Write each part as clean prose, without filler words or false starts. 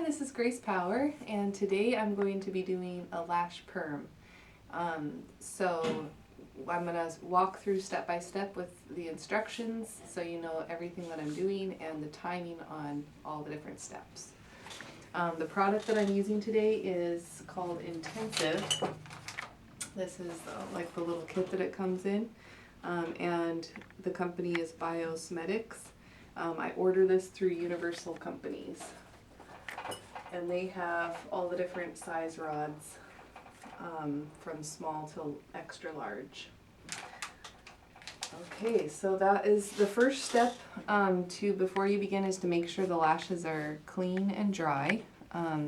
This is Grace Power, and today I'm going to be doing a lash perm. So I'm going to walk through step by step with the instructions so you know everything that I'm doing and the timing on all the different steps. The product that I'm using today is called Intensive. This is like the little kit that it comes in, and the company is Biosmetics. I order this through Universal Companies, and they have all the different size rods, from small to extra large. Okay, so that is the first step before you begin, is to make sure the lashes are clean and dry.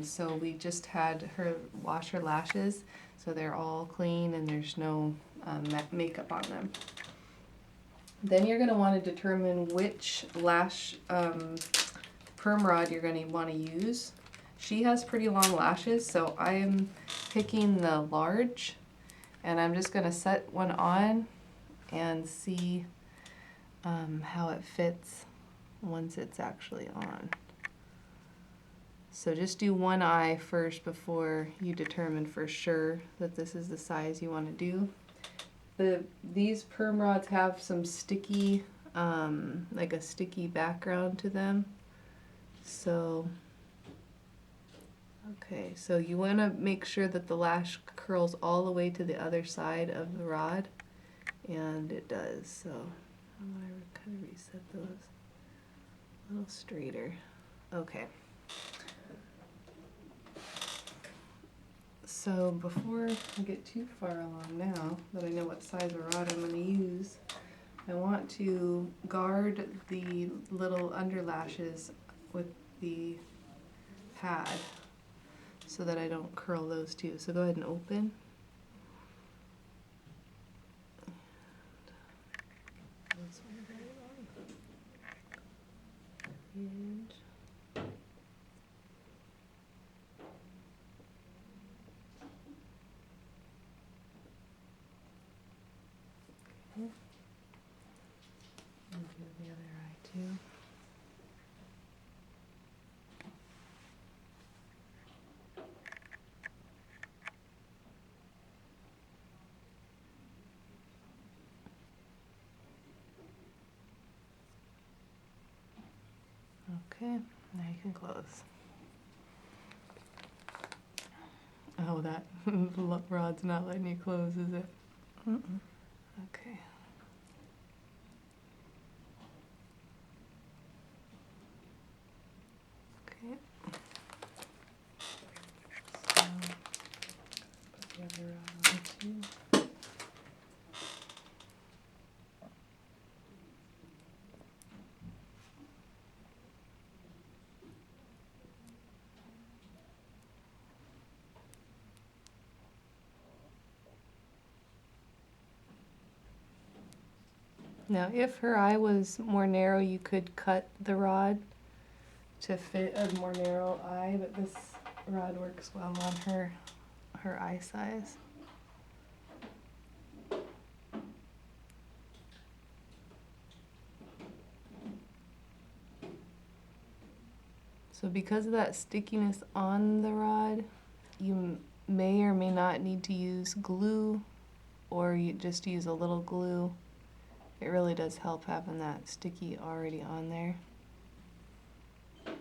So we just had her wash her lashes, so they're all clean and there's no makeup on them. Then you're going to want to determine which lash perm rod you're going to want to use. She has pretty long lashes, so I am picking the large, and I'm just going to set one on and see how it fits once it's actually on. So just do one eye first before you determine for sure that this is the size you want to do. These perm rods have some sticky, like a sticky background to them. So, okay, so you want to make sure that the lash curls all the way to the other side of the rod, and it does. So I'm going to kind of reset those a little straighter. Okay. So before I get too far along now that I know what size of rod I'm going to use, I want to guard the little underlashes with the pad so that I don't curl those too. So go ahead and open. And do the other eye too. Okay, now you can close. Oh, that rod's not letting you close, is it? Okay. Okay. So, put the other rod on too. Now, if her eye was more narrow, you could cut the rod to fit a more narrow eye, but this rod works well on her eye size. So because of that stickiness on the rod, you may or may not need to use glue, or you just use a little glue. It really does help having that sticky already on there. Okay.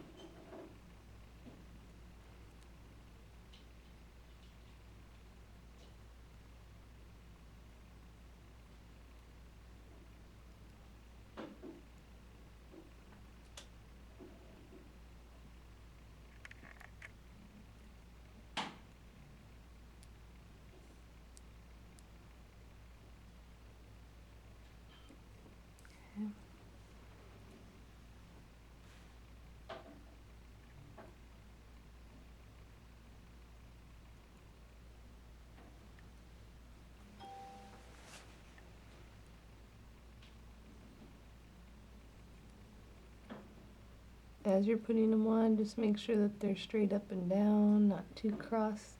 As you're putting them on, just make sure that they're straight up and down, not too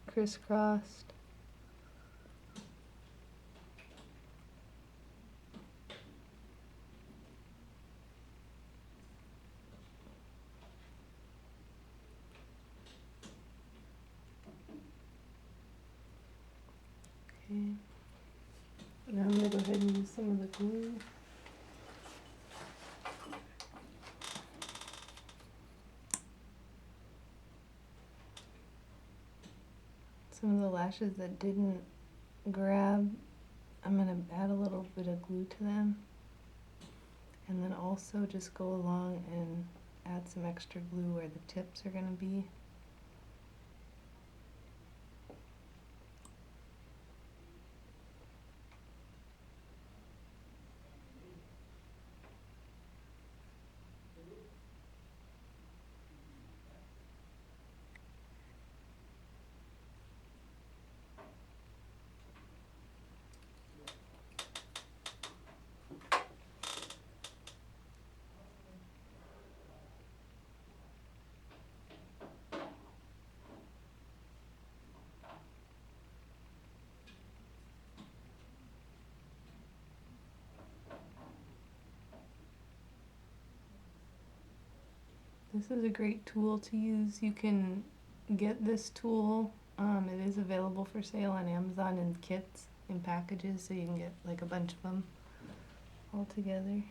crisscrossed. Okay. Now I'm going to go ahead and use some of the glue. Some of the lashes that didn't grab, I'm going to add a little bit of glue to them. And then also just go along and add some extra glue where the tips are going to be. This is a great tool to use. You can get this tool. It is available for sale on Amazon in kits, in packages, so you can get like a bunch of them all together.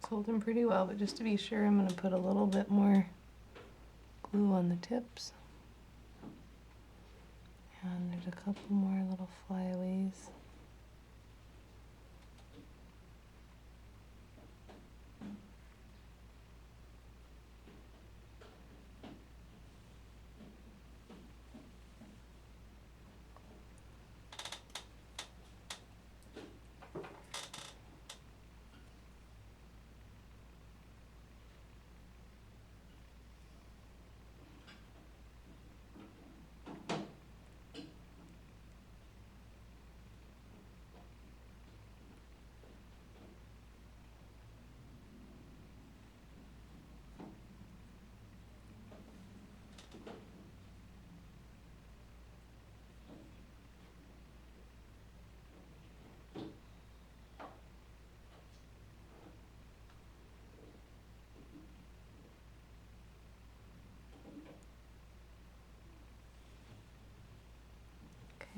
It's holding pretty well, but just to be sure, I'm going to put a little bit more glue on the tips. And there's a couple more little flyaways.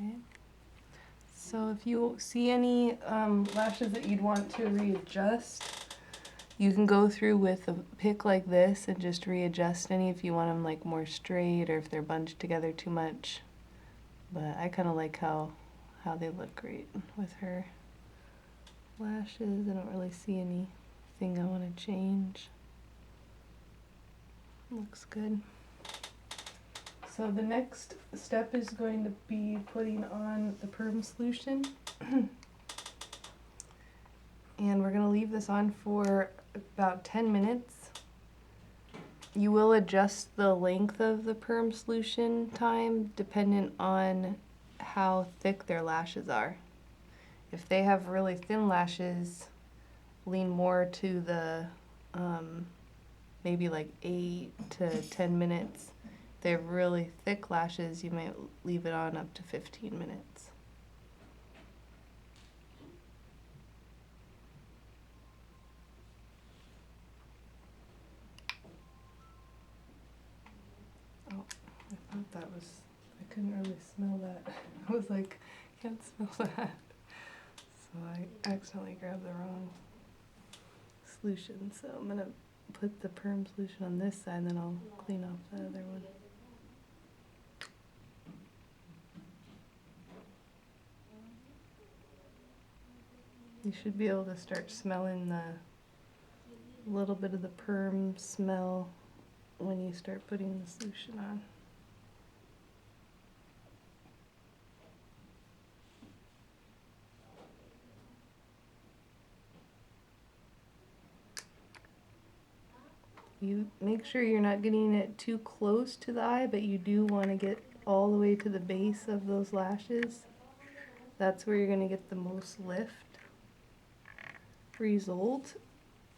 Okay. So if you see any lashes that you'd want to readjust, you can go through with a pick like this and just readjust any if you want them like more straight or if they're bunched together too much. But I kind of like how they look great with her lashes. I don't really see anything I want to change. Looks good. So the next step is going to be putting on the perm solution. And we're going to leave this on for about 10 minutes. You will adjust the length of the perm solution time dependent on how thick their lashes are. If they have really thin lashes, lean more to the maybe like 8 to 10 minutes. If they have really thick lashes, you might leave it on up to 15 minutes. Oh, I thought that was, I couldn't really smell that. I was like, can't smell that. So I accidentally grabbed the wrong solution. So I'm gonna put the perm solution on this side, and then I'll clean off the other one. You should be able to start smelling the little bit of the perm smell when you start putting the solution on. You make sure you're not getting it too close to the eye, but you do want to get all the way to the base of those lashes. That's where you're going to get the most lift result.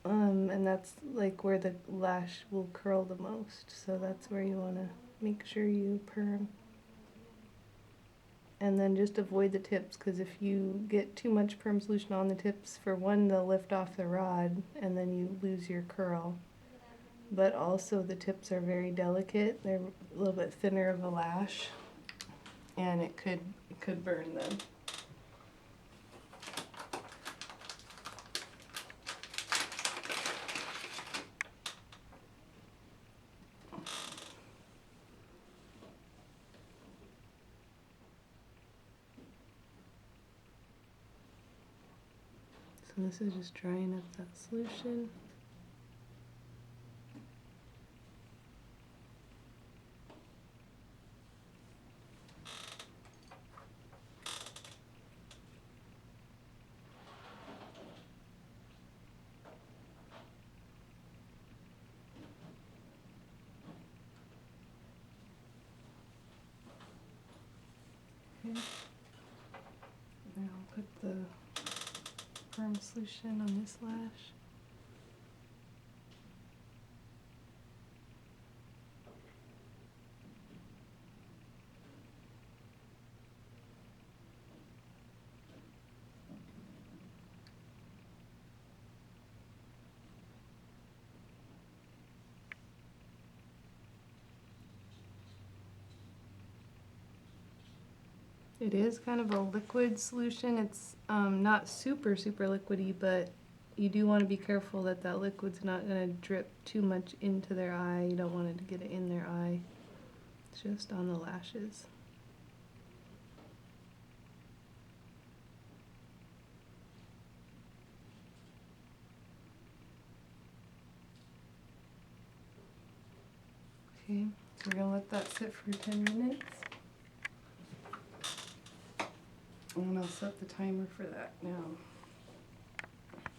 And that's like where the lash will curl the most. So that's where you want to make sure you perm. And then just avoid the tips, because if you get too much perm solution on the tips, for one, they'll lift off the rod and then you lose your curl. But also the tips are very delicate. They're a little bit thinner of a lash, and it could burn them. So this is just drying up that solution. Okay. Now I'll put the perm solution on this lash. It is kind of a liquid solution. It's not super liquidy, but you do want to be careful that that liquid's not going to drip too much into their eye. You don't want it to get it in their eye. It's just on the lashes. Okay, so we're going to let that sit for 10 minutes. And I'll set the timer for that now.